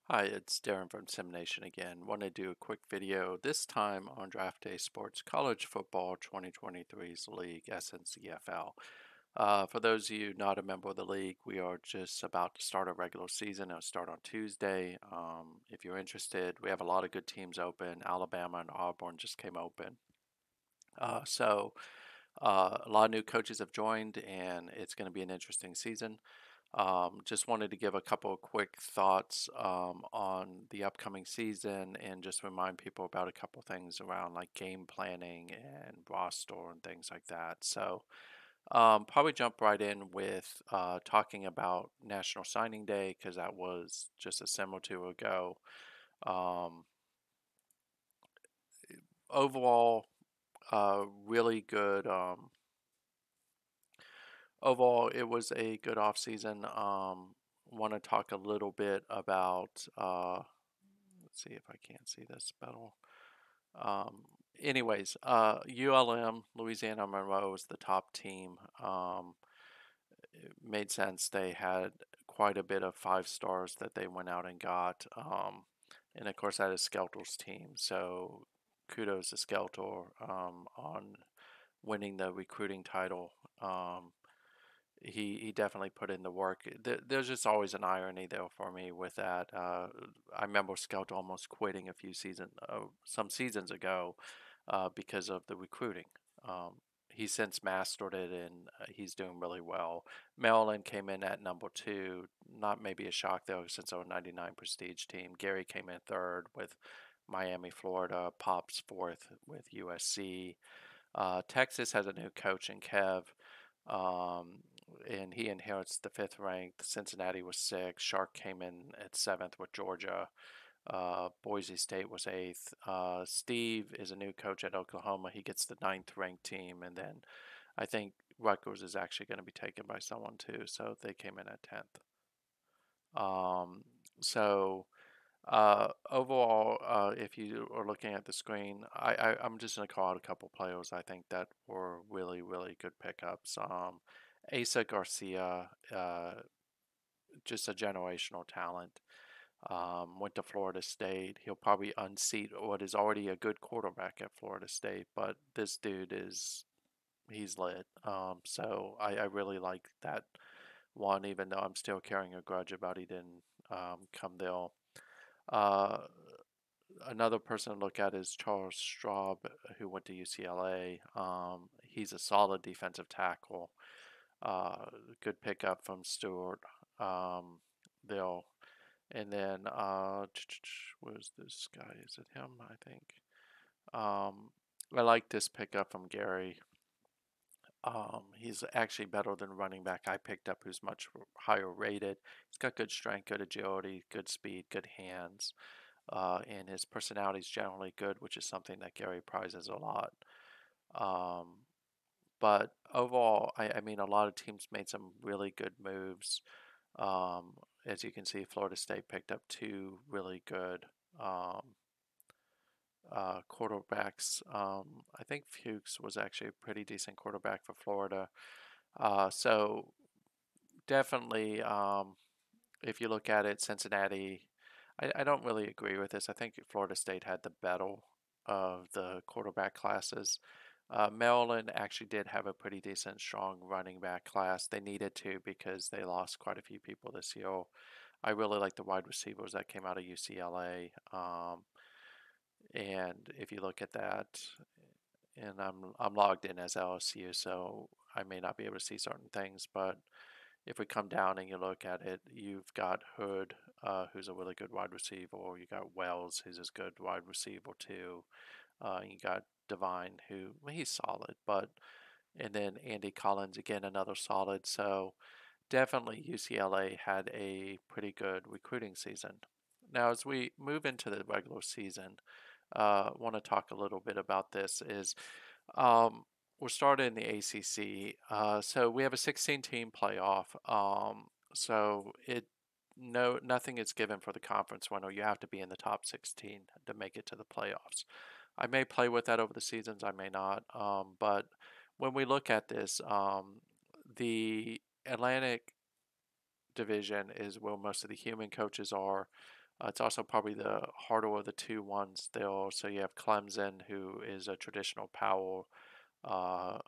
Hi, it's Darren from SimNation again. Want to do a quick video, this time on Draft Day Sports College Football 2023's League, SNCFL. For those of you not a member of the league, we are just about to start a regular season. It'll start on Tuesday. If you're interested, we have a lot of good teams open. Alabama and Auburn just came open. A lot of new coaches have joined, and it's going to be an interesting season. Just wanted to give a couple of quick thoughts on the upcoming season and just remind people about a couple things around like game planning and roster and things like that. Probably jump right in with talking about National Signing Day because that was just a sim or two ago. Um, Overall, really good. Overall, it was a good off season. Want to talk a little bit about. Let's see if I can't see this better. Um, ULM, Louisiana Monroe was the top team. It made sense. They had quite a bit of 5 stars that they went out and got. And of course, that is Skelter's team. So kudos to Skelter on winning the recruiting title. He definitely put in the work. There's just always an irony though for me with that. I remember Scout almost quitting some seasons ago, because of the recruiting. He's since mastered it and he's doing really well. Maryland came in at number 2. Not maybe a shock though, since our '99 Prestige team. Gary came in third with Miami, Florida. Pops fourth with USC. Texas has a new coach in Kev. Um, and he inherits the 5th ranked. Cincinnati was 6th. Shark came in at 7th with Georgia. Boise State was 8th. Steve is a new coach at Oklahoma. He gets the 9th ranked team. And then I think Rutgers is actually going to be taken by someone too. So they came in at 10th. Um, so Overall, if you are looking at the screen, I'm just going to call out a couple players I think that were really, really good pickups. Asa Garcia, just a generational talent. Went to Florida State. He'll probably unseat what is already a good quarterback at Florida State, but this dude he's lit. I really like that one, even though I'm still carrying a grudge about he didn't come there. Uh, Another person to look at is Charles Straub, who went to UCLA. He's a solid defensive tackle. Good pickup from Stewart. They'll and then where's this guy? Is it him? I think. I like this pickup from Gary. He's actually better than running back I picked up, who's much higher rated. He's got good strength, good agility, good speed, good hands. And his personality is generally good, which is something that Gary prizes a lot. Um, but overall, I mean, a lot of teams made some really good moves. Um, as you can see, Florida State picked up 2 really good um, quarterbacks. I think Fuchs was actually a pretty decent quarterback for Florida. So definitely, if you look at it, Cincinnati, I don't really agree with this. I think Florida State had the better of the quarterback classes. Maryland actually did have a pretty decent, strong running back class. They needed to because they lost quite a few people this year. I really like the wide receivers that came out of UCLA. And if you look at that, and I'm logged in as LSU, so I may not be able to see certain things, but if we come down and you look at it, you've got Hood, who's a really good wide receiver. You got Wells, who's a good wide receiver too. You got Devine, who well, he's solid, but and then Andy Collins again, another solid. So definitely UCLA had a pretty good recruiting season. Now, as we move into the regular season, want to talk a little bit about this. Is um, we're starting in the ACC, so we have a 16-team playoff. So it no nothing is given for the conference winner. You have to be in the top 16 to make it to the playoffs. I may play with that over the seasons, I may not. But when we look at this, the Atlantic division is where most of the human coaches are. It's also probably the harder of the two ones. So you have Clemson, who is a traditional power. Uh,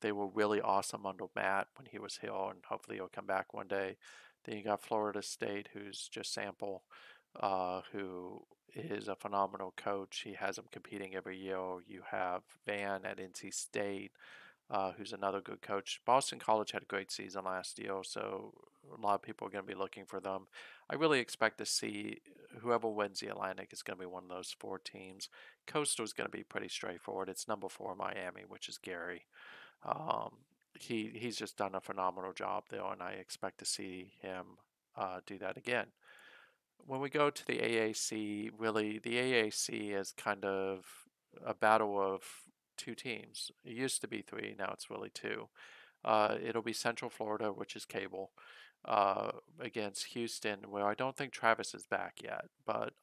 they were really awesome under Matt when he was here, and hopefully he'll come back one day. Then you got Florida State, who's just Sample, who is a phenomenal coach. He has them competing every year. You have Van at NC State, who's another good coach. Boston College had a great season last year, so a lot of people are going to be looking for them. I really expect to see whoever wins the Atlantic is going to be one of those four teams. Coastal is going to be pretty straightforward. It's number four Miami, which is Gary. Um, he's just done a phenomenal job there, and I expect to see him do that again. When we go to the AAC, really, the AAC is kind of a battle of two teams. It used to be three, now it's really two. It'll be Central Florida, which is cable, uh, against Houston, where I don't think Travis is back yet. But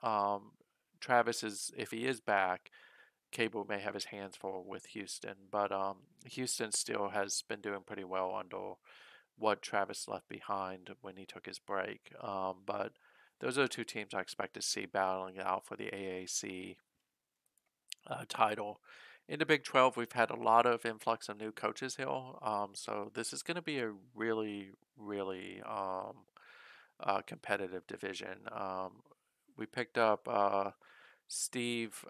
Travis is, if he is back, Cable may have his hands full with Houston. But Houston still has been doing pretty well under what Travis left behind when he took his break. But those are the two teams I expect to see battling out for the AAC title. In the Big 12, we've had a lot of influx of new coaches here. So this is going to be a really, really competitive division. We picked up Steve,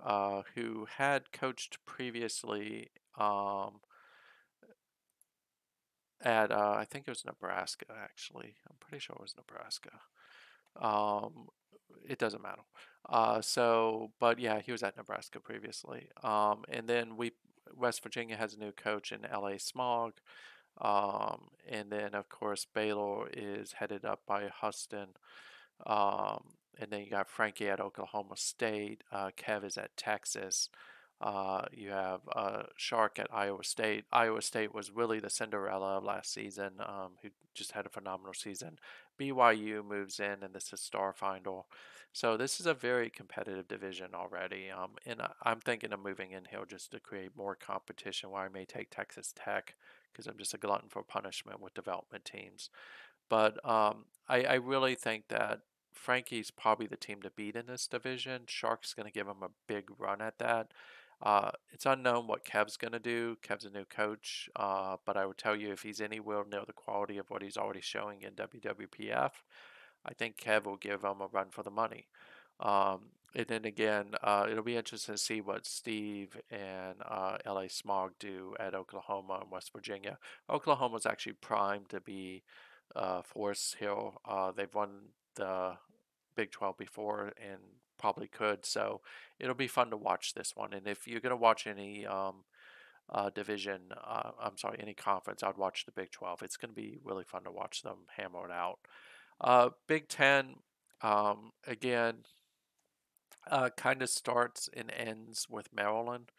who had coached previously at, I think it was Nebraska, actually. I'm pretty sure it was Nebraska. Um, it doesn't matter. But yeah, he was at Nebraska previously. And then West Virginia has a new coach in L.A. Smog. And then of course Baylor is headed up by Huston. Um, and then you got Frankie at Oklahoma State. Kev is at Texas. You have Shark at Iowa State. Iowa State was really the Cinderella of last season, who just had a phenomenal season. BYU moves in, and this is Starfinder. So this is a very competitive division already. And I'm thinking of moving in here just to create more competition, where I may take Texas Tech because I'm just a glutton for punishment with development teams. But I really think that Frankie's probably the team to beat in this division. Shark's going to give him a big run at that. It's unknown what Kev's going to do. Kev's a new coach, but I would tell you if he's anywhere near the quality of what he's already showing in WWPF, I think Kev will give him a run for the money. And then again, it'll be interesting to see what Steve and LA Smog do at Oklahoma and West Virginia. Oklahoma's actually primed to be Forest Hill. They've won the Big 12 before and probably could, so it'll be fun to watch this one. And if you're going to watch any division, I'm sorry, any conference, I'd watch the Big 12. It's going to be really fun to watch them hammer it out. Big 10, again, kind of starts and ends with Maryland.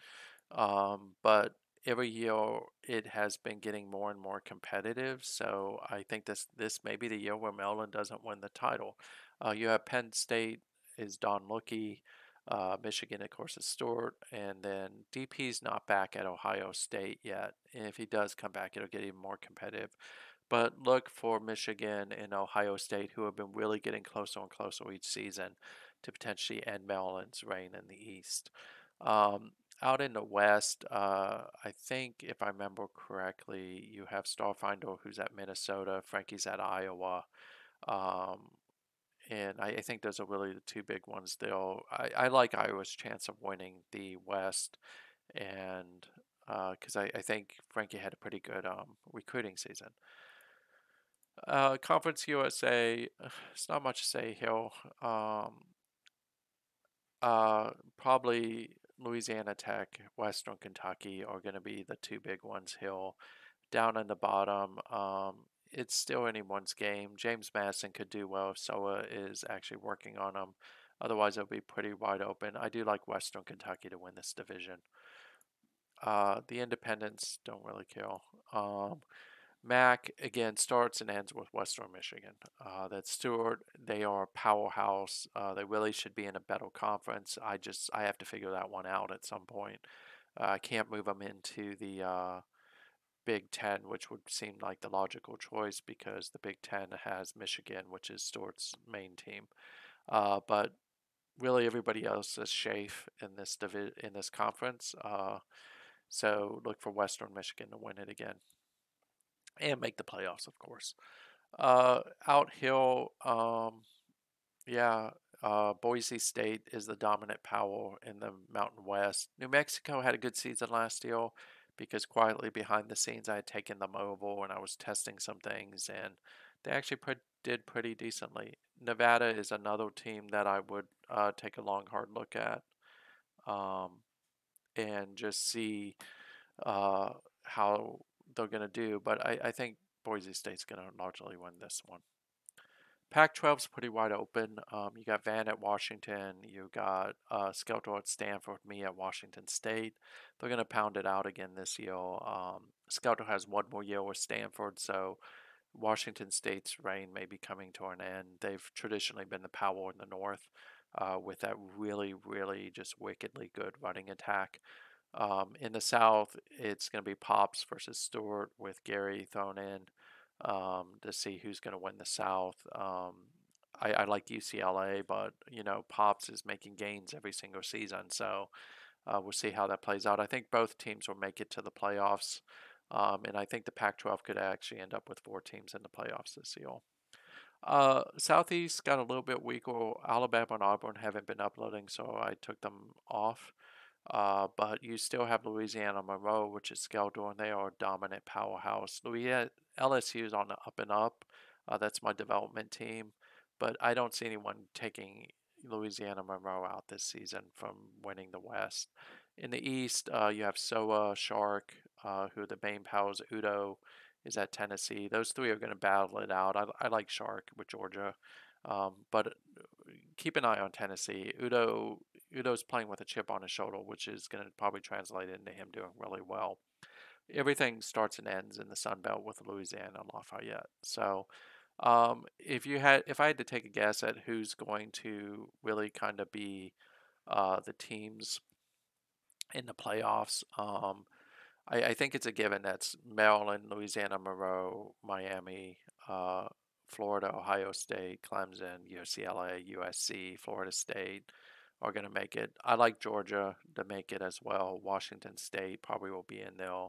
But every year it has been getting more and more competitive. So I think this may be the year where Maryland doesn't win the title. You have Penn State is Don Lucky, Michigan of course is Stewart, and then DP's not back at Ohio State yet. And if he does come back, it'll get even more competitive. But look for Michigan and Ohio State, who have been really getting closer and closer each season to potentially end Maryland's reign in the East. Um, Out in the West, I think if I remember correctly, you have Starfinder who's at Minnesota, Frankie's at Iowa, um, and I think those are really the two big ones. I like Iowa's chance of winning the West, and because I think Frankie had a pretty good recruiting season. Conference USA, it's not much to say here. Um, Probably Louisiana Tech, Western Kentucky are going to be the two big ones. Hill down in the bottom. It's still anyone's game. James Madison could do well if Soa is actually working on them. Otherwise, it'll be pretty wide open. I do like Western Kentucky to win this division. The Independents don't really care. Mac again starts and ends with Western Michigan. That Stewart, they are a powerhouse. They really should be in a better conference. I have to figure that one out at some point. I can't move them into the Big Ten, which would seem like the logical choice because the Big Ten has Michigan, which is Stewart's main team. But really everybody else is safe in in this conference. So look for Western Michigan to win it again and make the playoffs, of course. Out Hill, yeah, Boise State is the dominant power in the Mountain West. New Mexico had a good season last year because quietly behind the scenes I had taken them over and I was testing some things and they actually did pretty decently. Nevada is another team that I would take a long, hard look at um, and just see uh, how they're going to do. But I think Boise State's going to largely win this one. Pac-12 is pretty wide open. You got Van at Washington. You got Skelter at Stanford. Me at Washington State. They're going to pound it out again this year. Skelter has one more year with Stanford, so Washington State's reign may be coming to an end. They've traditionally been the power in the North with that really, really just wickedly good running attack. In the South, it's going to be Pops versus Stewart with Gary thrown in to see who's going to win the South. I like UCLA, but you know Pops is making gains every single season, so we'll see how that plays out. I think both teams will make it to the playoffs, and I think the Pac-12 could actually end up with four teams in the playoffs this year. Southeast got a little bit weaker. Alabama and Auburn haven't been uploading, so I took them off. But you still have Louisiana Monroe, which is Skeldor, and they are a dominant powerhouse. LSU is on the up and up. That's my development team, but I don't see anyone taking Louisiana Monroe out this season from winning the West. In the East, you have SOA, Shark, who are the main powers. Udo is at Tennessee. Those three are going to battle it out. I like Shark with Georgia, but keep an eye on Tennessee. Udo's playing with a chip on his shoulder, which is going to probably translate into him doing really well. Everything starts and ends in the Sun Belt with Louisiana and Lafayette. So, if I had to take a guess at who's going to really kind of be the teams in the playoffs, I think it's a given that's Maryland, Louisiana, Monroe, Miami, uh, Florida, Ohio State, Clemson, UCLA, USC, Florida State are going to make it. I like Georgia to make it as well. Washington State probably will be in there.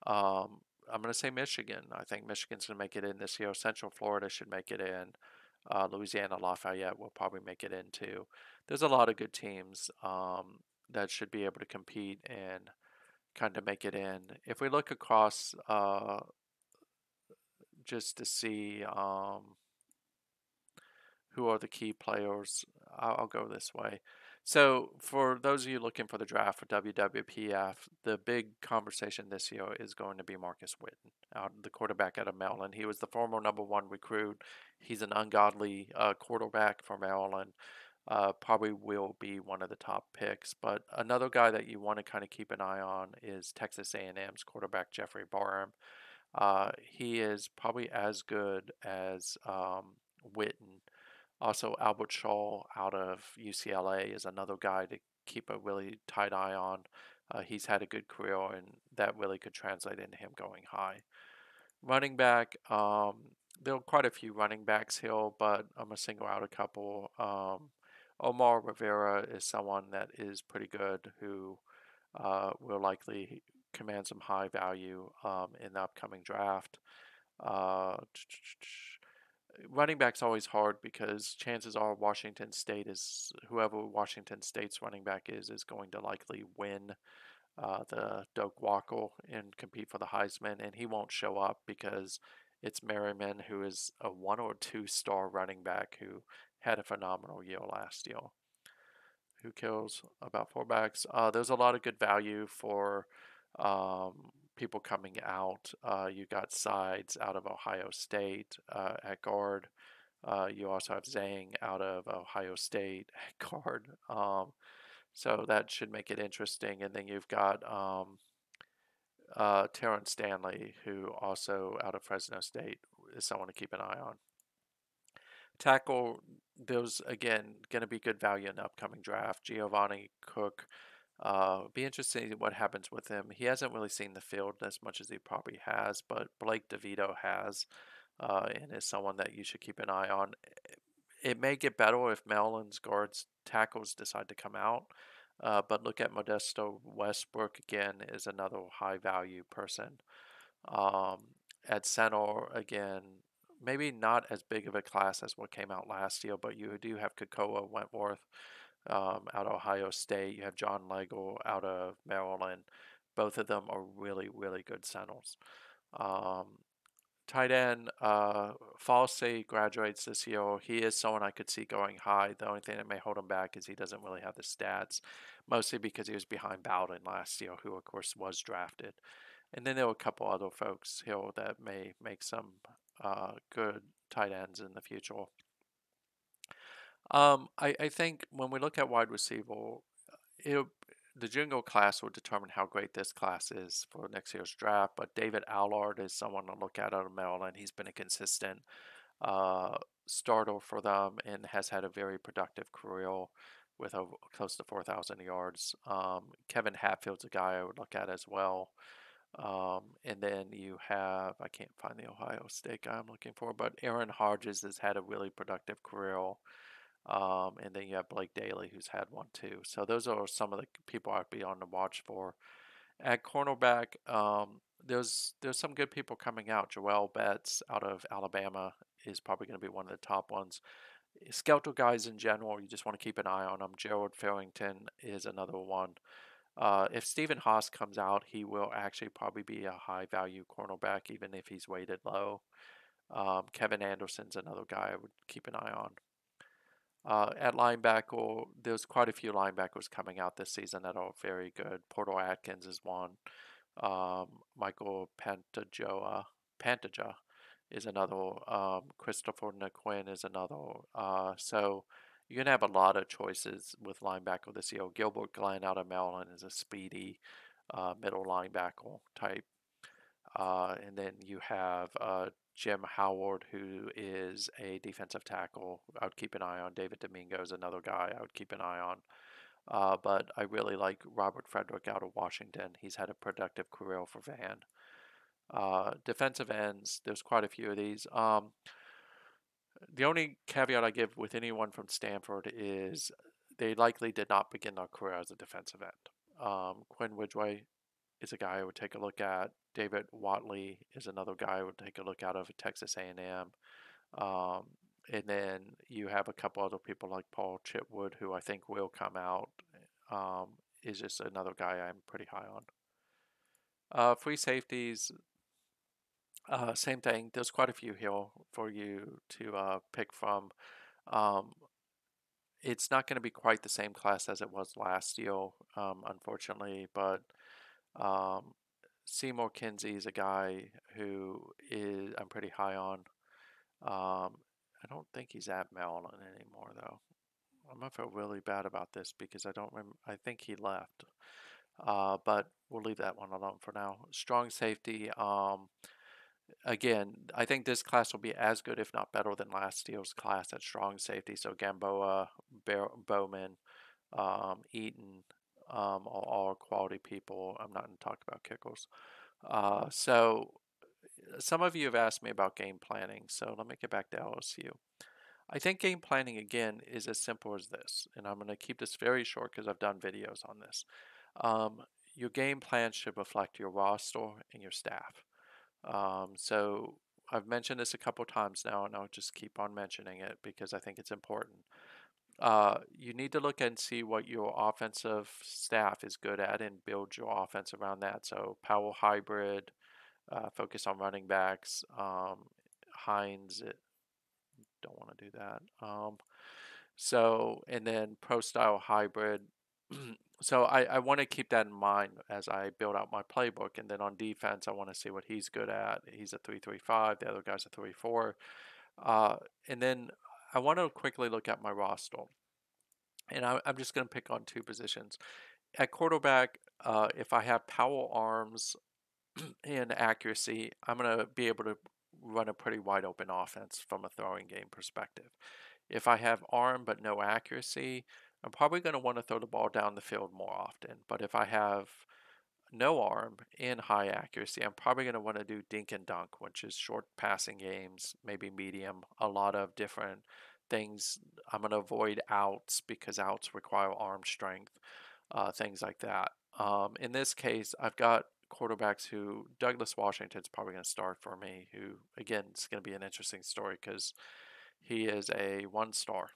I'm going to say Michigan. I think Michigan's going to make it in this year. Central Florida should make it in. Louisiana, Lafayette will probably make it in too. There's a lot of good teams that should be able to compete and kind of make it in. If we look across just to see who are the key players, I'll go this way. So, for those of you looking for the draft for WWPF, the big conversation this year is going to be Marcus Witten, the quarterback out of Maryland. He was the former #1 recruit. He's an ungodly quarterback for Maryland. Probably will be one of the top picks. But another guy that you want to kind of keep an eye on is Texas A&M's quarterback Jeffrey Barham. He is probably as good as Witten. Also, Albert Shaw out of UCLA is another guy to keep a really tight eye on. He's had a good career, and that really could translate into him going high. Running back, there are quite a few running backs here, but I'm going to single out a couple. Omar Rivera is someone that is pretty good who will likely command some high value in the upcoming draft. Uh, Running back's always hard because chances are Washington State is whoever Washington State's running back is going to likely win the Doak Walker and compete for the Heisman, and he won't show up because it's Merriman, who is a 1 or 2 star running back who had a phenomenal year last year. Who kills about 4 backs? There's a lot of good value for people coming out. You got Sides out of Ohio State at guard. You also have Zhang out of Ohio State at guard. So that should make it interesting. And then you've got Terrence Stanley, who also out of Fresno State is someone to keep an eye on. Tackle, there's again going to be good value in the upcoming draft. Giovanni Cook, be interesting to see what happens with him. He hasn't really seen the field as much as he probably has, but Blake DeVito has, and is someone that you should keep an eye on. It may get better if Maryland's guards tackles decide to come out. But look at Modesto Westbrook again is another high value person. Um, at center again, maybe not as big of a class as what came out last year, but you do have Kakoa Wentworth out of Ohio State. You have John Legel out of Maryland. Both of them are really, really good centers. Um, tight end, Falsey graduates this year. He is someone I could see going high. The only thing that may hold him back is he doesn't really have the stats, mostly because he was behind Bowden last year, who of course was drafted. And then there were a couple other folks here that may make some good tight ends in the future. I think when we look at wide receiver, it, the junior class will determine how great this class is for next year's draft. But David Allard is someone to look at out of Maryland. He's been a consistent uh, starter for them and has had a very productive career with close to 4,000 yards. Kevin Hatfield's a guy I would look at as well. And then you have, I can't find the Ohio State guy I'm looking for, but Aaron Hodges has had a really productive career. And then you have Blake Daly, who's had one too. So those are some of the people I'd be on the watch for. At cornerback, there's some good people coming out. Joel Betts out of Alabama is probably going to be one of the top ones. Skeletal guys in general, you just want to keep an eye on them. Gerald Farrington is another one. If Stephen Haas comes out, he will actually probably be a high value cornerback, even if he's weighted low. Kevin Anderson's another guy I would keep an eye on. At linebacker, there's quite a few linebackers coming out this season that are very good. Porter Atkins is one. Michael Pantaja is another. Christopher Naquin is another. So you're going to have a lot of choices with linebacker this year. Gilbert Glenn out of Maryland is a speedy middle linebacker type. And then you have Jim Howard, who is a defensive tackle. I would keep an eye on. David Domingo is another guy I would keep an eye on. But I really like Robert Frederick out of Washington. He's had a productive career for Van. Defensive ends, there's quite a few of these. The only caveat I give with anyone from Stanford is they likely did not begin their career as a defensive end. Quinn Widgway is a guy I would take a look at. David Watley is another guy I would take a look out of Texas A&M. And then you have a couple other people like Paul Chitwood, who I think will come out. Is just another guy I'm pretty high on. Free safeties, same thing. There's quite a few here for you to pick from. Um, it's not going to be quite the same class as it was last year, unfortunately, but um, Seymour Kinsey is a guy who is I'm pretty high on. I don't think he's at Maryland anymore, though. I'm gonna feel really bad about this because I don't remember. I think he left. But we'll leave that one alone for now. Strong safety. Again, I think this class will be as good, if not better, than last year's class at strong safety. So Gamboa, Bowman, Eaton, are all quality people. I'm not going to talk about kickers. So some of you have asked me about game planning. So let me get back to LSU. I think game planning, again, is as simple as this. And I'm going to keep this very short because I've done videos on this. Um, your game plan should reflect your roster and your staff. So I've mentioned this a couple times now, and I'll just keep on mentioning it because I think it's important. You need to look and see what your offensive staff is good at and build your offense around that. So power hybrid, focus on running backs. Hines, don't want to do that. And then pro style hybrid. So I want to keep that in mind as I build out my playbook. And then on defense, I want to see what he's good at. He's a 3-3-5. The other guy's a 3-4. And then I want to quickly look at my roster. And I'm just going to pick on two positions. At quarterback, if I have power arms and accuracy, I'm going to be able to run a pretty wide open offense from a throwing game perspective. If I have arm but no accuracy, I'm probably going to want to throw the ball down the field more often. But if I have no arm and high accuracy, I'm probably going to want to do dink and dunk, which is short passing games, maybe medium, a lot of different things. I'm going to avoid outs because outs require arm strength, things like that. In this case, I've got quarterbacks who Douglas Washington's probably going to start for me, who, again, it's going to be an interesting story because he is a 1 star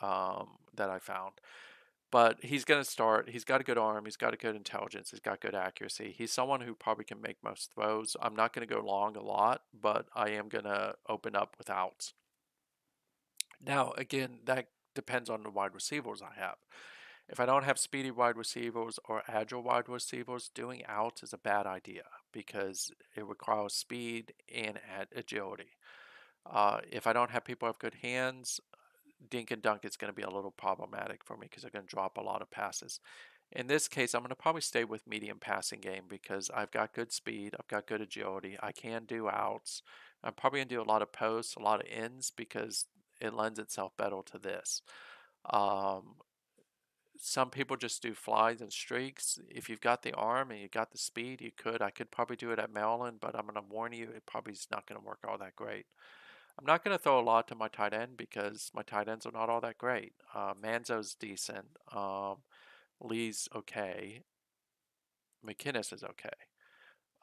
that I found. But he's going to start. He's got a good arm. He's got a good intelligence. He's got good accuracy. He's someone who probably can make most throws. I'm not going to go long a lot, but I am going to open up with outs. Now, again, that depends on the wide receivers I have. If I don't have speedy wide receivers or agile wide receivers, doing outs is a bad idea because it requires speed and agility. If I don't have people who have good hands, dink and dunk is going to be a little problematic for me because they're going to drop a lot of passes. In this case, I'm going to probably stay with medium passing game because I've got good speed, I've got good agility, I can do outs. I'm probably going to do a lot of posts, a lot of ins because it lends itself better to this. Um, some people just do flies and streaks. If you've got the arm and you got the speed, you could. I could probably do it at Maryland, but I'm going to warn you, it probably is not going to work all that great. I'm not going to throw a lot to my tight end because my tight ends are not all that great. Manzo's decent. Lee's okay. McInnes is okay.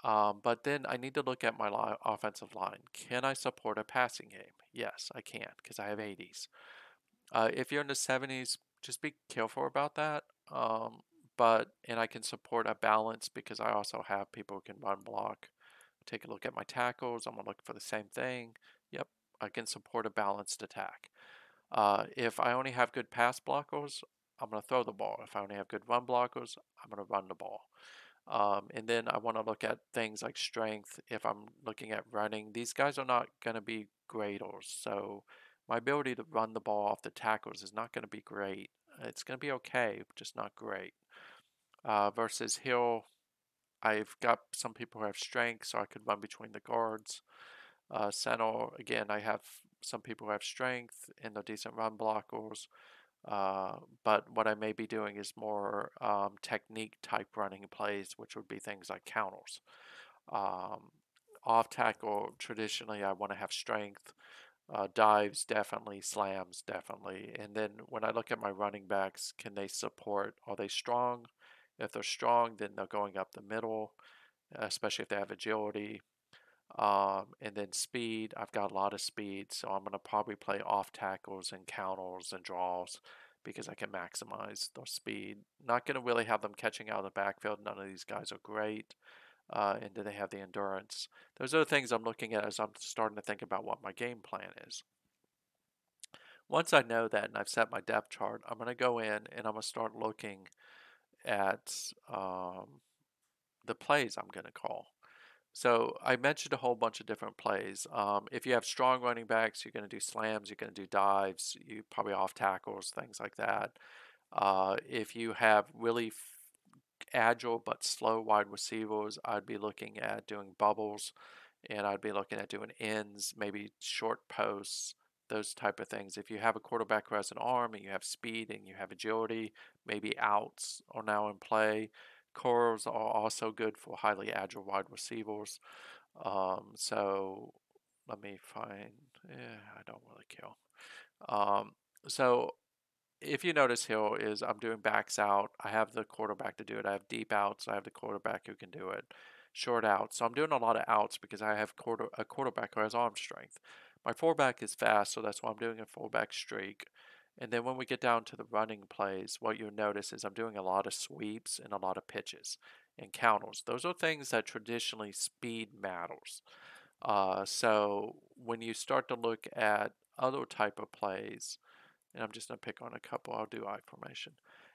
But then I need to look at my offensive line. Can I support a passing game? Yes, I can because I have 80s. If you're in the 70s, just be careful about that. And I can support a balance because I also have people who can run block. Take a look at my tackles. I'm going to look for the same thing. Yep, I can support a balanced attack. If I only have good pass blockers, I'm going to throw the ball. If I only have good run blockers, I'm going to run the ball. And then I want to look at things like strength. If I'm looking at running, these guys are not going to be graders. So my ability to run the ball off the tackles is not going to be great. It's going to be okay, just not great. Versus Hill, I've got some people who have strength, so I could run between the guards. Center, again, I have some people who have strength and they're decent run blockers. But what I may be doing is more technique type running plays, which would be things like counters. Um, Off tackle, traditionally, I want to have strength. Dives, definitely. Slams, definitely. And then when I look at my running backs, can they support? Are they strong? If they're strong, then they're going up the middle, especially if they have agility. And then speed, I've got a lot of speed, so I'm going to probably play off tackles and counters and draws because I can maximize their speed. Not going to really have them catching out of the backfield. None of these guys are great. And do they have the endurance? Those are the things I'm looking at as I'm starting to think about what my game plan is. Once I know that and I've set my depth chart, I'm going to go in and I'm going to start looking at the plays I'm going to call. So I mentioned a whole bunch of different plays. If you have strong running backs, you're going to do slams, you're going to do dives, you probably off tackles, things like that. If you have really agile but slow wide receivers, I'd be looking at doing bubbles, and I'd be looking at doing ends, maybe short posts, those type of things. If you have a quarterback who has an arm and you have speed and you have agility, maybe outs are now in play. Curls are also good for highly agile wide receivers. So let me find. I don't really kill. Um, so if you notice here is I'm doing backs out. I have the quarterback to do it. I have deep outs. I have the quarterback who can do it. Short outs. So I'm doing a lot of outs because I have a quarterback who has arm strength. My fullback is fast, so that's why I'm doing a fullback streak. And then when we get down to the running plays, what you'll notice is I'm doing a lot of sweeps and a lot of pitches and counters. Those are things that traditionally speed matters. So when you start to look at other type of plays, and I'm just going to pick on a couple. I'll do I formation.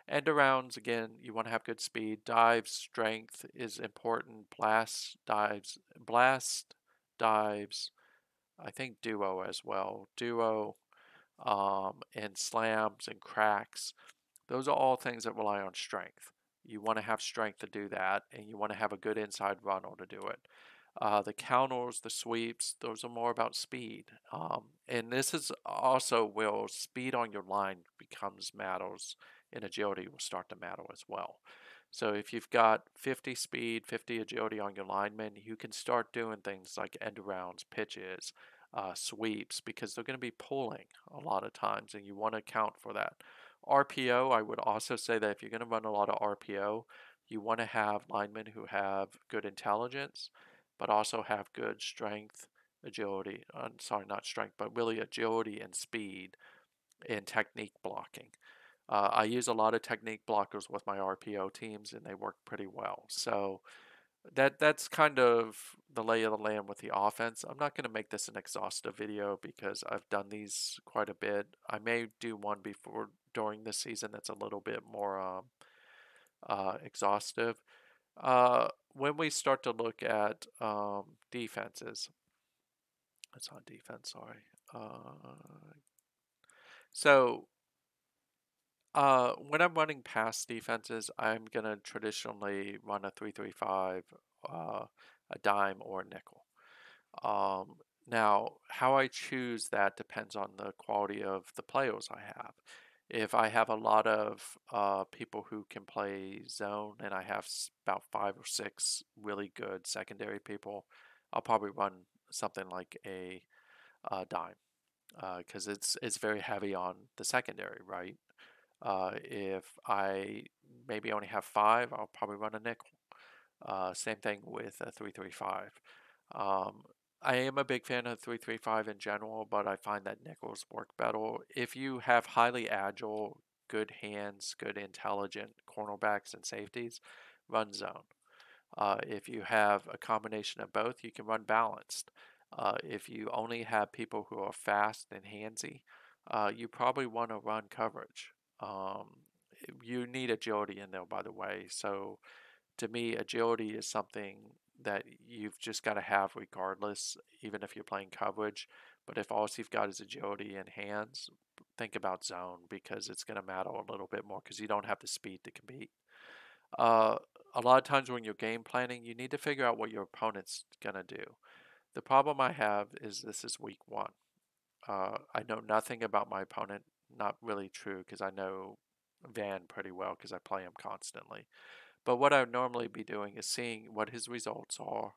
End arounds, again, you want to have good speed. Dives, strength is important. Blast, dives, I think duo as well. Duo, and slams and cracks. Those are all things that rely on strength. You want to have strength to do that, and you want to have a good inside runner to do it. The counters, the sweeps, those are more about speed. And this is also where speed on your line becomes matters, and agility will start to matter as well. So if you've got 50 speed, 50 agility on your linemen, you can start doing things like end arounds, pitches, sweeps because they're going to be pulling a lot of times, and you want to account for that. RPO, I would also say that if you're going to run a lot of RPO, you want to have linemen who have good intelligence, but also have good strength, agility. Sorry, not strength, but really agility and speed and technique blocking. I use a lot of technique blockers with my RPO teams, and they work pretty well. So that's kind of the lay of the land with the offense. I'm not going to make this an exhaustive video because I've done these quite a bit. I may do one before during this season that's a little bit more exhaustive. When we start to look at defenses, it's on defense. Sorry. So when I'm running past defenses, I'm gonna traditionally run a 3-3-5, a dime, or a nickel. Um, Now, how I choose that depends on the quality of the players I have. If I have a lot of people who can play zone and I have about 5 or 6 really good secondary people, I'll probably run something like a dime because it's very heavy on the secondary, right? If I maybe only have 5, I'll probably run a nickel. Same thing with a 3-3-5. Um, I am a big fan of 3-3-5 in general, but I find that nickels work better. If you have highly agile, good hands, good intelligent cornerbacks and safeties, run zone. If you have a combination of both, you can run balanced. If you only have people who are fast and handsy, you probably want to run coverage. You need agility in there, by the way. So to me, agility is something that you've just got to have regardless, even if you're playing coverage. But if all you've got is agility and hands, think about zone because it's going to matter a little bit more because you don't have the speed to compete. Uh, a lot of times when you're game planning, you need to figure out what your opponent's going to do. The problem I have is this is week one. I know nothing about my opponent. Not really true because I know Van pretty well because I play him constantly. But what I would normally be doing is seeing what his results are,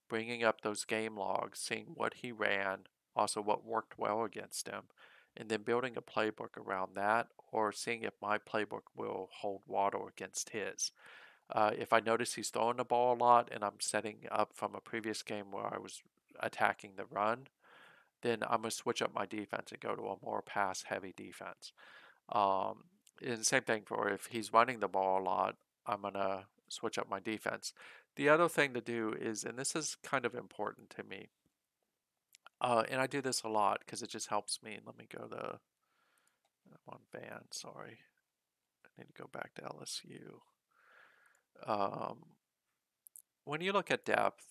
bringing up those game logs, seeing what he ran, also what worked well against him, and then building a playbook around that or seeing if my playbook will hold water against his. If I notice he's throwing the ball a lot and I'm setting up from a previous game where I was attacking the run, then I'm going to switch up my defense and go to a more pass heavy defense. Um, and the same thing for if he's running the ball a lot, I'm going to switch up my defense. The other thing to do is, and this is kind of important to me, and I do this a lot because it just helps me. Let me go to, I'm on Van, sorry. I need to go back to LSU. Um, when you look at depth,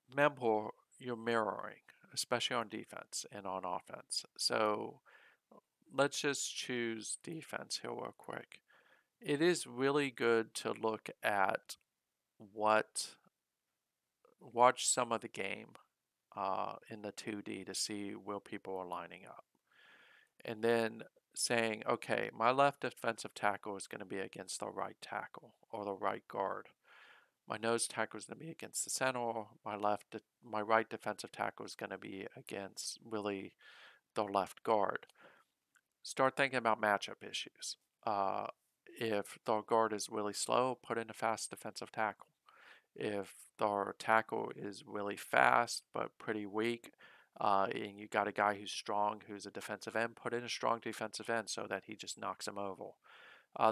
remember you're mirroring, especially on defense and on offense. So let's just choose defense here real quick. It is really good to look at what, watch some of the game in the 2D to see where people are lining up. And then saying, okay, my left defensive tackle is going to be against the right tackle or the right guard. My nose tackle is going to be against the center. My right defensive tackle is going to be against really the left guard. Start thinking about matchup issues. Uh, if the guard is really slow, put in a fast defensive tackle. If the tackle is really fast but pretty weak, and you got a guy who's strong, who's a defensive end, put in a strong defensive end so that he just knocks him over.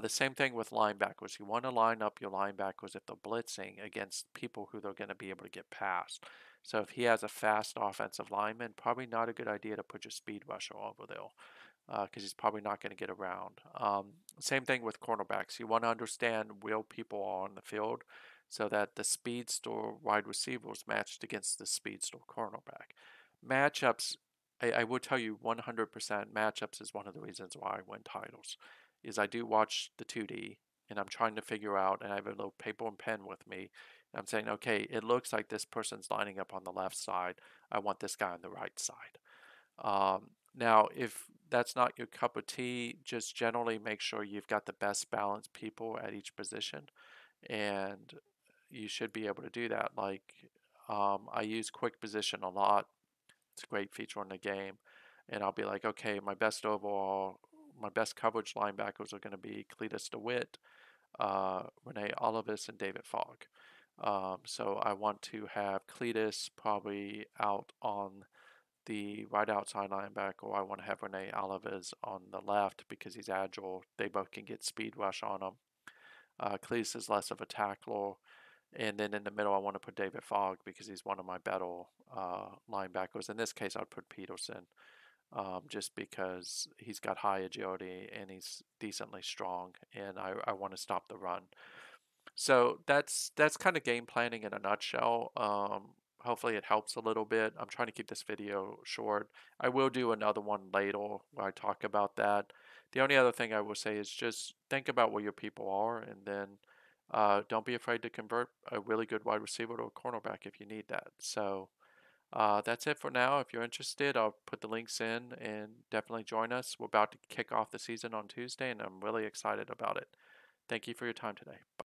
The same thing with linebackers. You want to line up your linebackers if they're blitzing against people who they're going to be able to get past. So if he has a fast offensive lineman, probably not a good idea to put your speed rusher over there because he's probably not going to get around. Same thing with cornerbacks. You want to understand where people are on the field so that the speedster wide receiver is matched against the speedster cornerback. Matchups, I will tell you 100% matchups is one of the reasons why I win titles. Is I do watch the 2D and I'm trying to figure out, and I have a little paper and pen with me. And I'm saying, okay, it looks like this person's lining up on the left side. I want this guy on the right side. Now, if that's not your cup of tea, just generally make sure you've got the best balanced people at each position, and you should be able to do that. Like, I use quick position a lot. It's a great feature in the game. And I'll be like, okay, my best overall, my best coverage linebackers are going to be Cletus DeWitt, Renee Olivis, and David Fogg. So I want to have Cletus probably out on the right outside linebacker. I want to have Renee Olivis on the left because he's agile. They both can get speed rush on him. Cletus is less of a tackler. And then in the middle, I want to put David Fogg because he's one of my better linebackers. In this case, I'd put Peterson just because he's got high agility and he's decently strong, and I want to stop the run. So that's kind of game planning in a nutshell. Hopefully it helps a little bit. I'm trying to keep this video short. I will do another one later where I talk about that. The only other thing I will say is just think about where your people are, and then don't be afraid to convert a really good wide receiver to a cornerback if you need that. So that's it for now. If you're interested, I'll put the links in and definitely join us. We're about to kick off the season on Tuesday, and I'm really excited about it. Thank you for your time today.